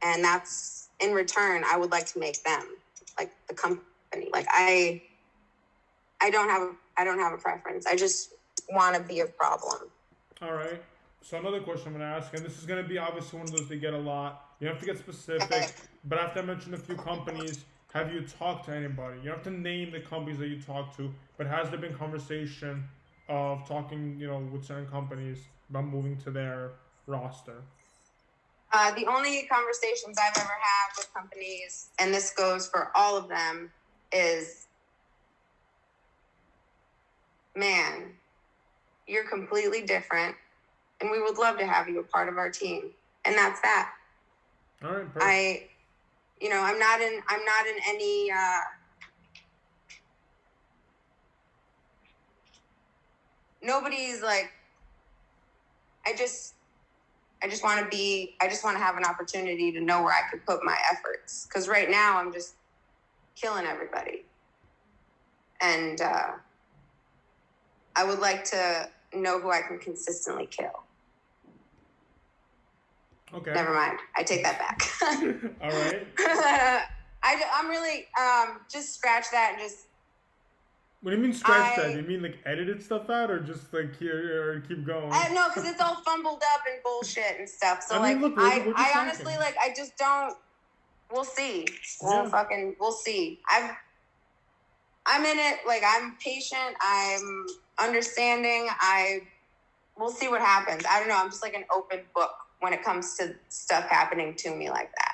And that's, in return, I would like to make them, like, the company. Like, I don't have a preference. I just want to be a problem. All right. So another question I'm going to ask, and this is going to be obviously one of those they get a lot. You don't have to get specific, but after I mentioned a few companies, have you talked to anybody? You don't have to name the companies that you talked to, but has there been conversation of talking, with certain companies about moving to their roster? The only conversations I've ever had with companies, and this goes for all of them, is, man, you're completely different, and we would love to have you a part of our team. And that's that. All right, perfect. I'm not in any nobody's like, I just want to have an opportunity to know where I could put my efforts. Because right now I'm just killing everybody. And I would like to know who I can consistently kill. Okay. Never mind. I take that back. All right. I'm really, just scratch that and just What do you mean scratch that? Do you mean like edited stuff out, or just like here or keep going? No, because it's all fumbled up and bullshit and stuff. So I mean, like, look, we're just I talking. honestly like, I just don't. We'll see. We'll see. I'm in it. Like, I'm patient. I'm understanding. We'll see what happens. I don't know. I'm just like an open book when it comes to stuff happening to me like that.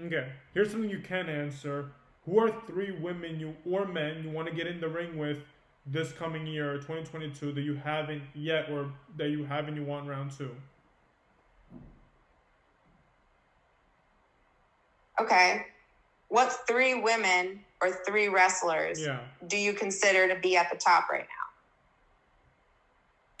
Okay. Here's something you can answer. Who are 3 women or men you want to get in the ring with this coming year, 2022, that you haven't yet, or that you have and you want round 2? Okay. What 3 women or 3 wrestlers do you consider to be at the top right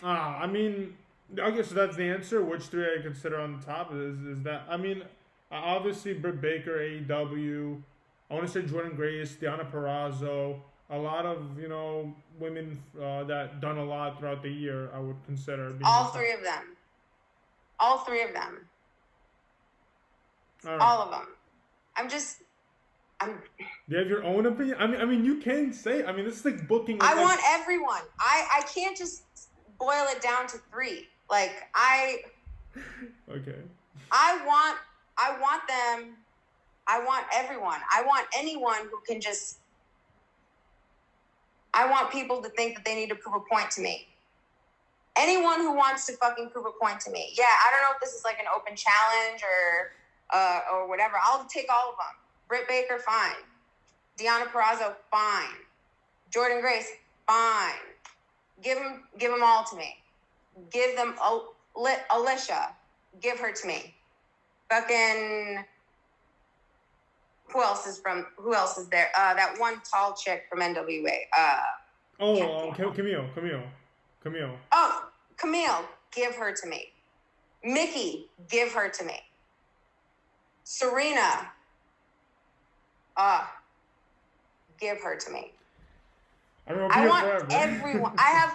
now? I mean, I guess that's the answer. Which 3 I consider on the top is that. I mean, obviously Britt Baker, AEW. I want to say Jordan Grace, Deonna Purrazzo. A lot of, women that done a lot throughout the year, I would consider being all 3 of them. All 3 of them. All of them. Do you have your own opinion? I mean, you can say. I mean, this is like booking. I want everyone. I can't just boil it down to 3. Like Okay. I want them. I want everyone. I want anyone who can just. I want people to think that they need to prove a point to me. Anyone who wants to fucking prove a point to me. Yeah, I don't know if this is like an open challenge or whatever. I'll take all of them. Britt Baker, fine. Deonna Purrazzo, fine. Jordan Grace, fine. Give them all to me. Give them Alicia. Give her to me. Fucking. Who else is there? That one tall chick from NWA. Camille. Oh, Camille, give her to me. Mickey, give her to me. Serena, give her to me. I want everyone. I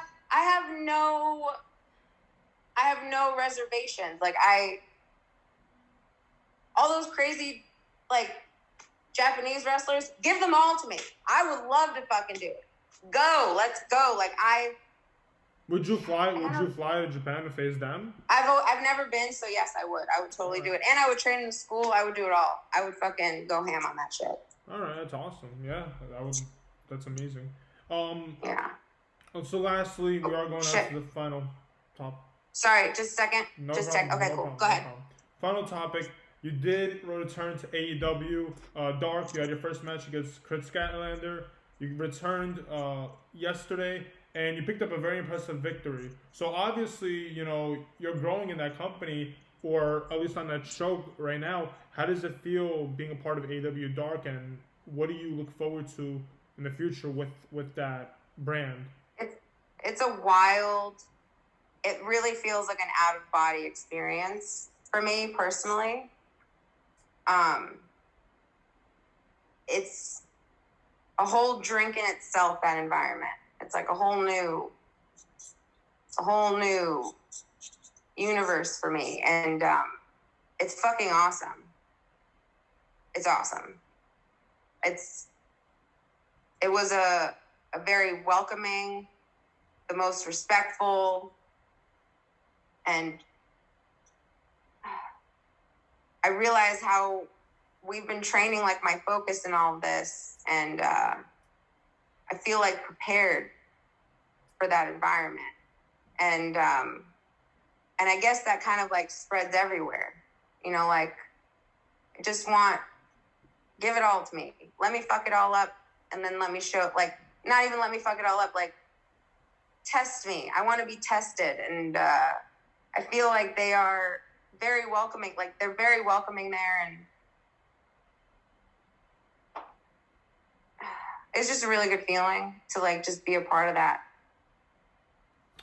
have no reservations. Like all those crazy like Japanese wrestlers, give them all to me. I would love to fucking do it. Let's go. Like Would you fly to Japan to face them? I've never been, so yes, I would. I would totally do it. And I would train in school. I would do it all. I would fucking go ham on that shit. All right, that's awesome. Yeah, that's amazing. Yeah. So lastly, we are going on to the final top. Sorry, just a second. Okay, cool. Go ahead. Final topic. You did return to AEW Dark. You had your first match against Chris Scatlander. You returned yesterday, and you picked up a very impressive victory. So obviously, you're growing in that company, or at least on that show right now. How does it feel being a part of AEW Dark, and what do you look forward to in the future with that brand? It's a wild. It really feels like an out-of-body experience for me personally. It's a whole drink in itself, that environment. It's like a whole new universe for me. And it's fucking awesome. It's awesome. It was a very welcoming, the most respectful, and I realize how we've been training like my focus in all of this, and I feel like prepared for that environment, and I guess that kind of like spreads everywhere, like I just give it all to me. Let me fuck it all up, and then let me show, like, not even let me fuck it all up, like test me. I want to be tested, and I feel like they are very welcoming. Like they're very welcoming there, and it's just a really good feeling to like just be a part of that.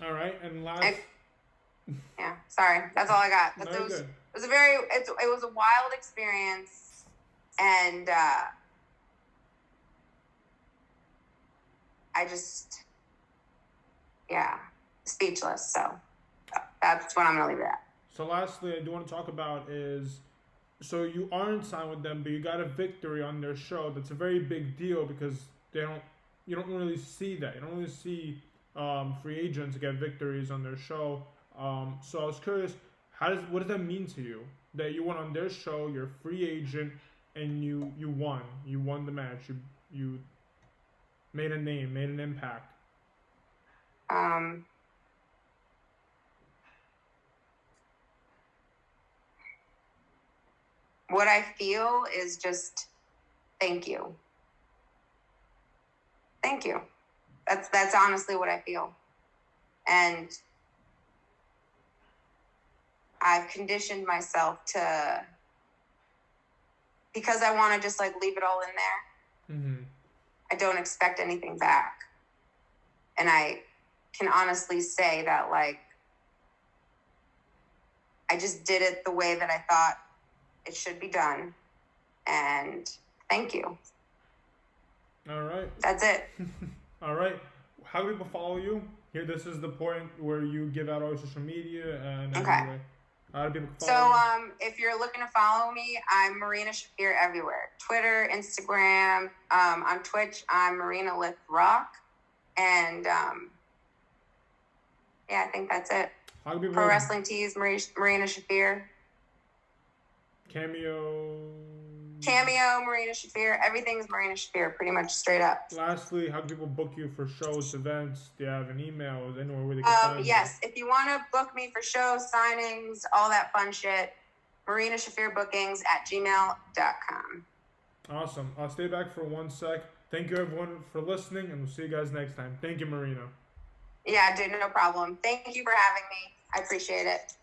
All right, and last. Yeah, sorry, that's all I got. No, it was a wild experience, and I just, speechless. So that's what I'm gonna leave it at. So lastly, I do want to talk about is, so you aren't signed with them, but you got a victory on their show. That's a very big deal because they don't you don't really see that. You don't really see free agents get victories on their show. So I was curious, what does that mean to you? That you went on their show, you're a free agent, and you won. You won the match. You made a name, made an impact. What I feel is just thank you. Thank you. That's honestly what I feel. And I've conditioned myself to, because I want to just like leave it all in there. Mm-hmm. I don't expect anything back. And I can honestly say that, like, I just did it the way that I thought it should be done. And thank you. All right. That's it. All right. How do people follow you? Here, this is the point where you give out all your social media and okay. How do people follow you? If you're looking to follow me, I'm Marina Shafir everywhere. Twitter, Instagram, on Twitch, I'm Marina Lift Rock. And yeah, I think that's it. How do people Pro Wrestling Tees, Marina Shafir. Cameo, Marina Shafir. Everything's Marina Shafir, pretty much straight up. Lastly, how do people book you for shows, events? Do you have an email? Anywhere where they can find yes, if you want to book me for shows, signings, all that fun shit, marinashafirbookings@gmail.com. Awesome. I'll stay back for 1 sec. Thank you, everyone, for listening, and we'll see you guys next time. Thank you, Marina. Yeah, dude, no problem. Thank you for having me. I appreciate it.